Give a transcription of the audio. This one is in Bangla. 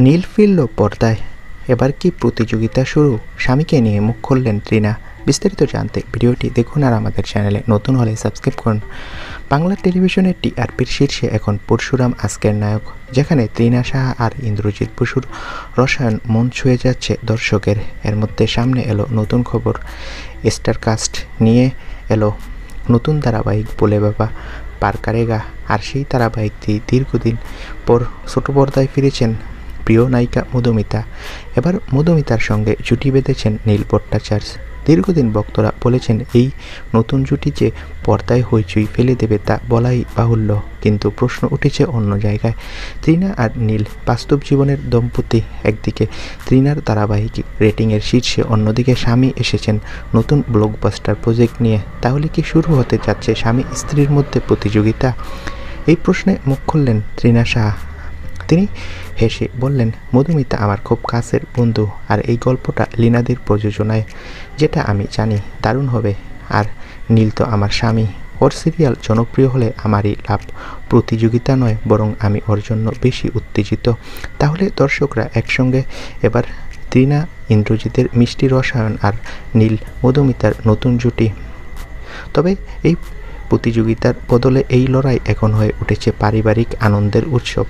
নীল ফিরল পর্দায়। এবার কি প্রতিযোগিতা শুরু? স্বামীকে নিয়ে মুখ খুললেন তৃণা। বিস্তারিত জানতে ভিডিওটি দেখুন আর আমাদের চ্যানেলে নতুন হলে সাবস্ক্রাইব করুন। বাংলা টেলিভিশনের টিআরপির শীর্ষে এখন পরশুরাম আজকের নায়ক, যেখানে তৃণা সাহা আর ইন্দ্রজিৎ বসুর রসায়ন মন ছুঁয়ে যাচ্ছে দর্শকের। এর মধ্যে সামনে এলো নতুন খবর। স্টারকাস্ট নিয়ে এলো নতুন ধারাবাহিক বলে বাবা পার কারেগা। আর সেই ধারাবাহিকটি দীর্ঘদিন পর ছোট পর্দায় ফিরেছেন প্রিয় নায়িকা মধুমিতা। এবার মধুমিতার সঙ্গে জুটি বেঁধেছেন নীল ভট্টাচার্য। দীর্ঘদিন ভক্তরা বলেছেন এই নতুন জুটি যে পর্দায় হইচই ফেলে দেবে তা বলাই বাহুল্য, কিন্তু প্রশ্ন উঠেছে অন্য জায়গায়। তৃণা আর নীল বাস্তব জীবনের দম্পতি। একদিকে তৃণার ধারাবাহিক রেটিংয়ের শীর্ষে, অন্যদিকে স্বামী এসেছেন নতুন ব্লকবাস্টার প্রজেক্ট নিয়ে। তাহলে কি শুরু হতে যাচ্ছে স্বামী স্ত্রীর মধ্যে প্রতিযোগিতা? এই প্রশ্নে মুখ খুললেন তৃণা সাহা। তিনি হেসে বললেন, মধুমিতা আমার খুব কাছের বন্ধু, আর এই গল্পটা লীনাদির প্রযোজনায়, যেটা আমি জানি দারুণ হবে। আর নীল তো আমার স্বামী, ওর সিরিয়াল জনপ্রিয় হলে আমারই লাভ। প্রতিযোগিতা নয়, বরং আমি ওর জন্য বেশি উত্তেজিত। তাহলে দর্শকরা একসঙ্গে এবার তৃণা ইন্দ্রজিতের মিষ্টি রসায়ন আর নীল মধুমিতার নতুন জুটি। তবে এই প্রতিযোগিতার বদলে এই লড়াই এখন হয়ে উঠেছে পারিবারিক আনন্দের উৎসব।